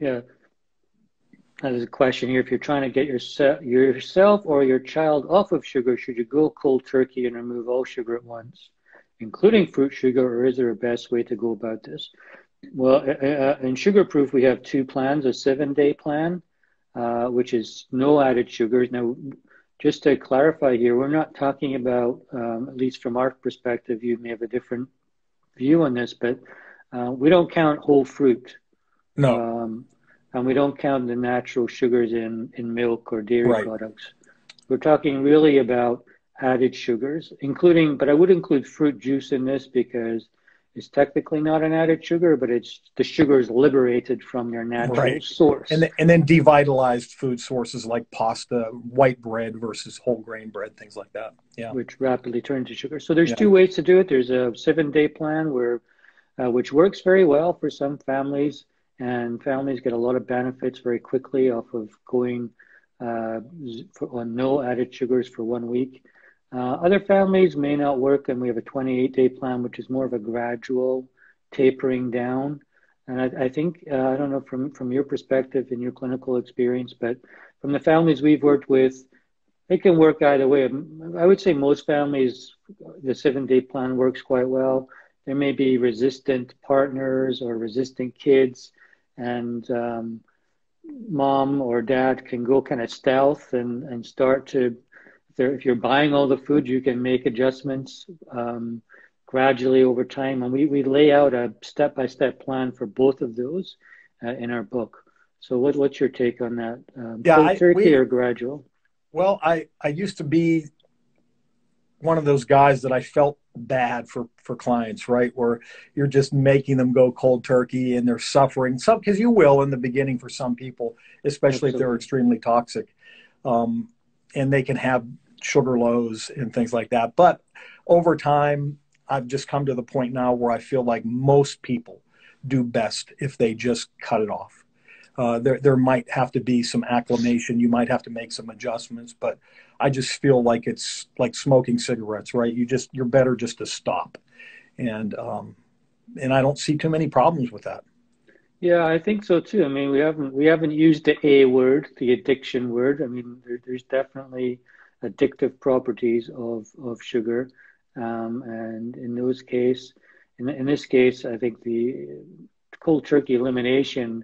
Yeah. There's a question here. If you're trying to get yourself or your child off of sugar, should you go cold turkey and remove all sugar at once, including fruit sugar, or is there a best way to go about this? Well, in Sugar Proof, we have two plans, a 7-day plan, which is no added sugars. Now, just to clarify here, we're not talking about, at least from our perspective, you may have a different view on this, but we don't count whole fruit. No, And we don't count the natural sugars in milk or dairy right. products. We're talking really about added sugars, including, but I would include fruit juice in this because it's technically not an added sugar, but it's the sugar is liberated from their natural Right. source, And then devitalized food sources like pasta, white bread versus whole grain bread, things like that. Yeah. which rapidly turn to sugar. So there's Yeah. two ways to do it. There's a 7-day plan which works very well for some families, and families get a lot of benefits very quickly off of going on no added sugars for 1 week. Other families may not work, and we have a 28-day plan, which is more of a gradual tapering down. And I think, I don't know from your perspective and your clinical experience, but from the families we've worked with, it can work either way. I would say most families, the 7-day plan works quite well. There may be resistant partners or resistant kids, and mom or dad can go kind of stealth and start to, if you're buying all the food, you can make adjustments gradually over time. And we lay out a step-by-step plan for both of those in our book. So what's your take on that? Yeah. Cold turkey or gradual? I used to be one of those guys that I felt bad for clients, right? Where you're just making them go cold turkey and they're suffering some, because you will in the beginning for some people, especially if they're Absolutely. extremely toxic. And they can have sugar lows and things like that. But over time, I've just come to the point now where I feel like most people do best if they just cut it off. There might have to be some acclimation. You might have to make some adjustments, but I just feel like it's like smoking cigarettes, right? You're better just to stop, and and I don't see too many problems with that. Yeah, I think so too. I mean, we haven't used the A word, the addiction word. I mean, there's definitely addictive properties of sugar, and in this case, I think the cold turkey elimination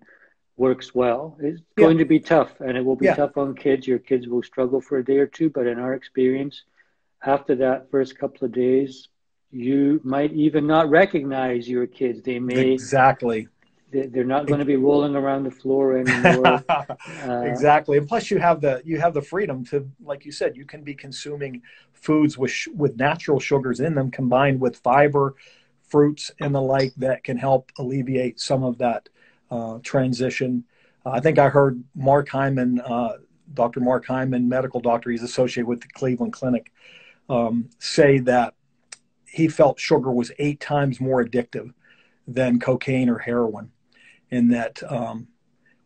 works well. It's Yeah, going to be tough, and it will be yeah, tough on kids. Your kids will struggle for a day or two, but in our experience, after that first couple of days, you might even not recognize your kids. exactly. They're not going to be rolling around the floor anymore. Uh, Exactly. And plus you have the freedom to, like you said, you can be consuming foods with natural sugars in them combined with fiber, fruits and the like that can help alleviate some of that transition. I think I heard Mark Hyman, Dr. Mark Hyman, medical doctor, he's associated with the Cleveland Clinic, say that he felt sugar was 8 times more addictive than cocaine or heroin, and that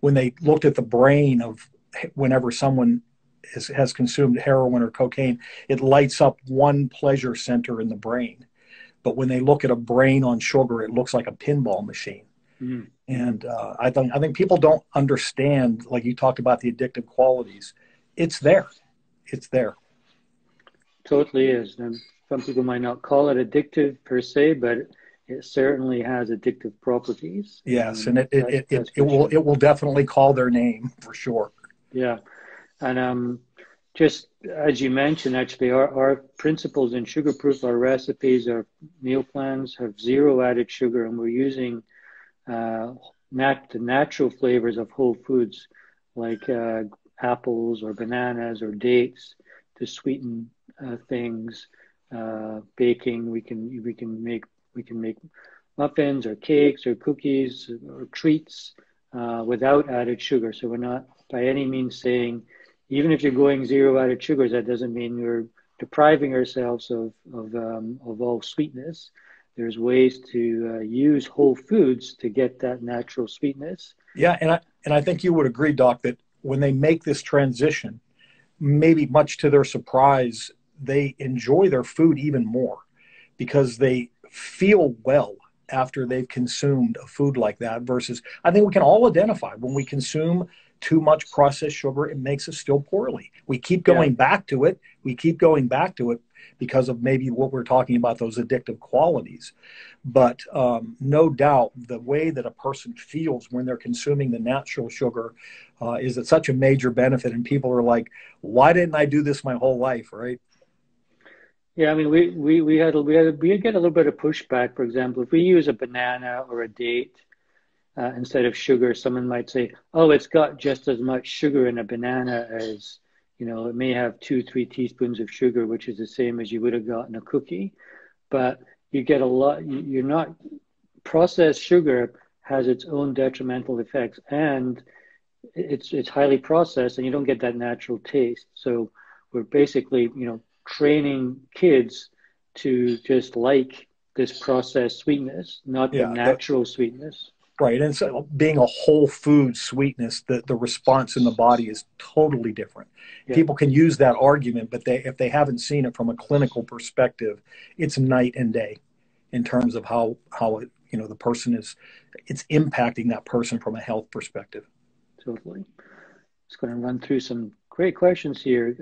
when they looked at the brain of whenever someone has consumed heroin or cocaine, it lights up one pleasure center in the brain. But when they look at a brain on sugar, it looks like a pinball machine. mm-hmm. And I think people don't understand, like you talked about the addictive qualities. It's there. It's there. Totally is. And some people might not call it addictive per se, but it certainly has addictive properties. Yes, and That's for sure. it will definitely call their name for sure. Yeah. And just as you mentioned, actually, our principles in sugar proof, our recipes, our meal plans have zero added sugar, and we're using the natural flavors of whole foods like apples or bananas or dates to sweeten things. Baking, we can make muffins or cakes or cookies or treats without added sugar. So we're not by any means saying, even if you're going zero added sugars, that doesn't mean you're depriving ourselves of all sweetness. There's ways to use whole foods to get that natural sweetness. Yeah, and I think you would agree, Doc, that when they make this transition, maybe much to their surprise, they enjoy their food even more because they feel well after they've consumed a food like that versus I think we can all identify when we consume too much processed sugar, it makes us feel poorly. We keep Yeah. going back to it. We keep going back to it because of maybe what we're talking about, those addictive qualities. But no doubt, the way that a person feels when they're consuming the natural sugar is at such a major benefit. And people are like, why didn't I do this my whole life, right? Yeah, I mean, we get a little bit of pushback. For example, if we use a banana or a date instead of sugar, someone might say, "Oh, it's got just as much sugar in a banana as, it may have 2, 3 teaspoons of sugar, which is the same as you would have got in a cookie." But you get a lot. You're not processed sugar has its own detrimental effects, and it's highly processed, and you don't get that natural taste. So we're basically, training kids to just like this processed sweetness, not the Yeah, natural sweetness. right. And so being a whole food sweetness, the response in the body is totally different. Yeah, People can use that argument, but if they haven't seen it from a clinical perspective, it's night and day in terms of how it, the person is, it's impacting that person from a health perspective. totally. Just going to run through some great questions here.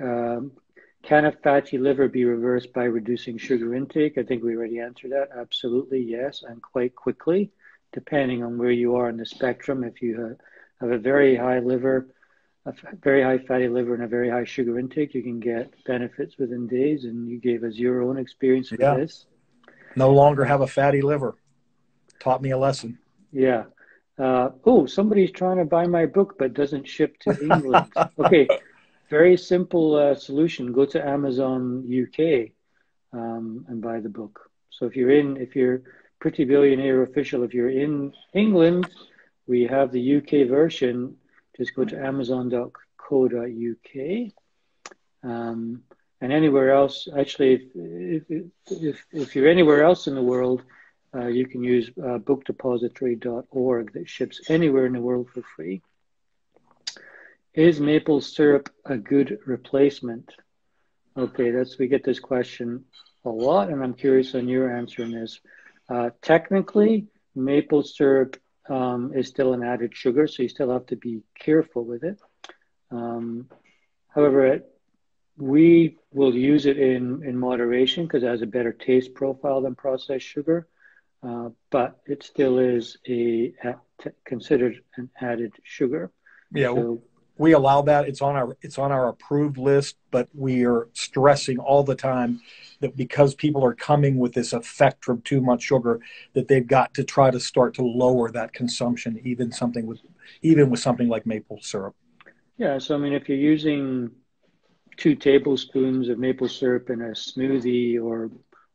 Can a fatty liver be reversed by reducing sugar intake? I think we already answered that. Absolutely, yes, and quite quickly, depending on where you are in the spectrum. If you have a very high liver, a very high fatty liver, and a very high sugar intake, you can get benefits within days. And you gave us your own experience with Yeah. this. No longer have a fatty liver. Taught me a lesson. Yeah. Oh, somebody's trying to buy my book but doesn't ship to England. Okay, very simple solution. Go to Amazon UK and buy the book. So if you're Pretty Billionaire Official, if you're in England, we have the UK version. Just go to amazon.co.uk. And anywhere else, actually, if you're anywhere else in the world, you can use bookdepository.org that ships anywhere in the world for free. Is maple syrup a good replacement? Okay, we get this question a lot, and I'm curious on your answer on this. Technically, maple syrup is still an added sugar, so you still have to be careful with it. However, we will use it in moderation because it has a better taste profile than processed sugar, but it still is considered an added sugar. Yeah, So we allow that. It's on our approved list, but we are stressing all the time that because people are coming with this effect from too much sugar, that they've got to try to start to lower that consumption, even with something like maple syrup. yeah, so I mean, if you're using 2 tablespoons of maple syrup in a smoothie or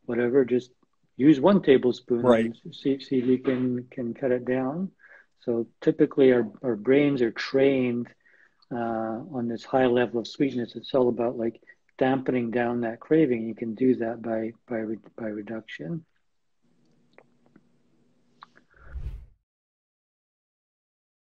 whatever, just use 1 tablespoon Right. and see if you can cut it down. So typically our brains are trained on this high level of sweetness. It's all about like dampening down that craving. You can do that by reduction.